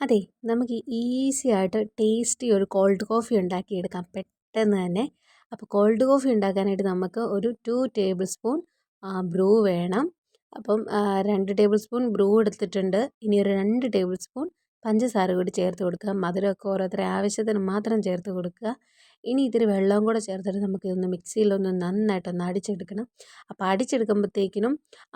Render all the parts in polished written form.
അതെ, നമുക്ക് ഈസി ആയിട്ട് ടേസ്റ്റി ഒരു കോൾഡ് കോഫി ഉണ്ടാക്കിയെടുക്കാം പെട്ടെന്ന് തന്നെ. അപ്പോൾ കോൾഡ് കോഫി ഉണ്ടാക്കാനായിട്ട് നമുക്ക് ഒരു 2 ടേബിൾ സ്പൂൺ ബ്രൂ വേണം. അപ്പം 2 ടേബിൾ സ്പൂൺ ബ്രൂ എടുത്തിട്ടുണ്ട്. ഇനി ഒരു 2 ടേബിൾ സ്പൂൺ പഞ്ചസാര കൂടി ചേർത്ത് കൊടുക്കുക. മധുരമൊക്കെ ഓരോരുത്തരുടെ ആവശ്യത്തിന് മാത്രം ചേർത്ത് കൊടുക്കുക. ഇനി ഇത്തിരി വെള്ളവും കൂടെ ചേർത്തിട്ട് നമുക്കിതൊന്ന് മിക്സിയിലൊന്ന് നന്നായിട്ടൊന്ന് അടിച്ചെടുക്കണം. അപ്പോൾ അടിച്ചെടുക്കുമ്പോഴത്തേക്കിനും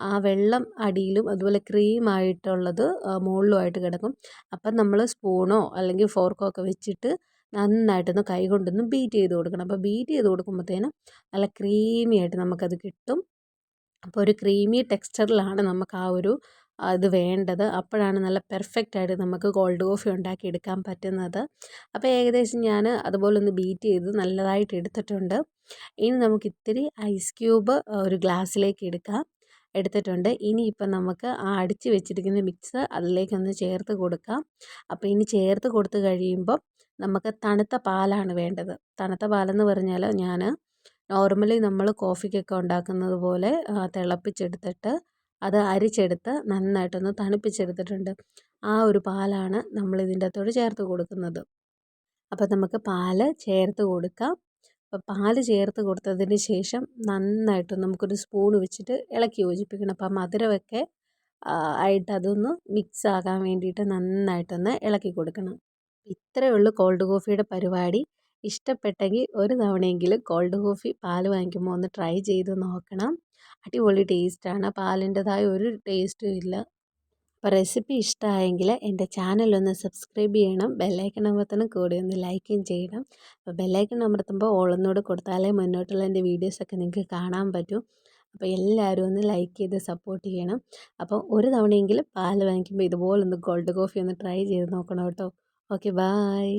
ആ വെള്ളം അടിയിലും അതുപോലെ ക്രീമായിട്ടുള്ളത് മുകളിലുമായിട്ട് കിടക്കും. അപ്പം നമ്മൾ സ്പൂണോ അല്ലെങ്കിൽ ഫോർക്കോ ഒക്കെ വെച്ചിട്ട് നന്നായിട്ടൊന്ന് കൈ കൊണ്ടൊന്ന് ബീറ്റ് ചെയ്ത് കൊടുക്കണം. അപ്പോൾ ബീറ്റ് ചെയ്ത് കൊടുക്കുമ്പോഴത്തേനും നല്ല ക്രീമി ആയിട്ട് നമുക്കത് കിട്ടും. അപ്പോൾ ഒരു ക്രീമി ടെക്സ്ചറിലാണ് നമുക്ക് ആ ഒരു ഇത് വേണ്ടത്. അപ്പോഴാണ് നല്ല പെർഫെക്റ്റ് ആയിട്ട് നമുക്ക് കോൾഡ് കോഫി ഉണ്ടാക്കിയെടുക്കാൻ പറ്റുന്നത്. അപ്പോൾ ഏകദേശം ഞാൻ അതുപോലെ ഒന്ന് ബീറ്റ് ചെയ്ത് നല്ലതായിട്ട് എടുത്തിട്ടുണ്ട്. ഇനി നമുക്ക് ഇത്തിരി ഐസ് ക്യൂബ് ഒരു ഗ്ലാസ്സിലേക്ക് എടുത്തിട്ടുണ്ട്. ഇനിയിപ്പം നമുക്ക് ആ അടിച്ച് വെച്ചിരിക്കുന്ന മിക്സ് അതിലേക്കൊന്ന് ചേർത്ത് കൊടുക്കാം. അപ്പോൾ ഇനി ചേർത്ത് കൊടുത്ത് കഴിയുമ്പം നമുക്ക് തണുത്ത പാലാണ് വേണ്ടത്. തണുത്ത പാലെന്ന് പറഞ്ഞാൽ ഞാൻ നോർമലി നമ്മൾ കോഫിക്കൊക്കെ ഉണ്ടാക്കുന്നത് പോലെ തിളപ്പിച്ചെടുത്തിട്ട് അത് അരിച്ചെടുത്ത് നന്നായിട്ടൊന്ന് തണുപ്പിച്ചെടുത്തിട്ടുണ്ട്. ആ ഒരു പാലാണ് നമ്മൾ ഇതിൻ്റെ അകത്തോട്ട് ചേർത്ത് കൊടുക്കുന്നത്. അപ്പോൾ നമുക്ക് പാല് ചേർത്ത് കൊടുക്കാം. അപ്പോൾ പാല് ചേർത്ത് കൊടുത്തതിന് ശേഷം നന്നായിട്ട് നമുക്കൊരു സ്പൂൺ വെച്ചിട്ട് ഇളക്കി യോജിപ്പിക്കണം. അപ്പോൾ മധുരമൊക്കെ ആയിട്ട് അതൊന്ന് മിക്സ് ആകാൻ വേണ്ടിയിട്ട് നന്നായിട്ടൊന്ന് ഇളക്കി കൊടുക്കണം. ഇത്രയേ ഉള്ളൂ കോൾഡ് കോഫിയുടെ പരിപാടി. ഇഷ്ടപ്പെട്ടെങ്കിൽ ഒരു തവണയെങ്കിലും കോൾഡ് കോഫി പാല് വാങ്ങിക്കുമ്പോൾ ഒന്ന് ട്രൈ ചെയ്ത് നോക്കണം. അടിപൊളി ടേസ്റ്റാണ്. പാലിൻ്റെതായ ഒരു ടേസ്റ്റും ഇല്ല. അപ്പോൾ റെസിപ്പി ഇഷ്ടമായെങ്കിൽ എൻ്റെ ചാനലൊന്ന് സബ്സ്ക്രൈബ് ചെയ്യണം. ബെല്ലൈക്കൺ അമർത്തണം. കൂടെ ഒന്ന് ലൈക്കും ചെയ്യണം. അപ്പോൾ ബെല്ലൈക്കൺ അമർത്തുമ്പോൾ ഓളൊന്നുകൂടെ കൊടുത്താലേ മുന്നോട്ടുള്ള എൻ്റെ വീഡിയോസൊക്കെ നിങ്ങൾക്ക് കാണാൻ പറ്റും. അപ്പോൾ എല്ലാവരും ഒന്ന് ലൈക്ക് ചെയ്ത് സപ്പോർട്ട് ചെയ്യണം. അപ്പോൾ ഒരു തവണയെങ്കിലും പാല് വാങ്ങിക്കുമ്പോൾ ഇതുപോലൊന്ന് കോൾഡ് കോഫി ഒന്ന് ട്രൈ ചെയ്ത് നോക്കണം കേട്ടോ. Okay, bye.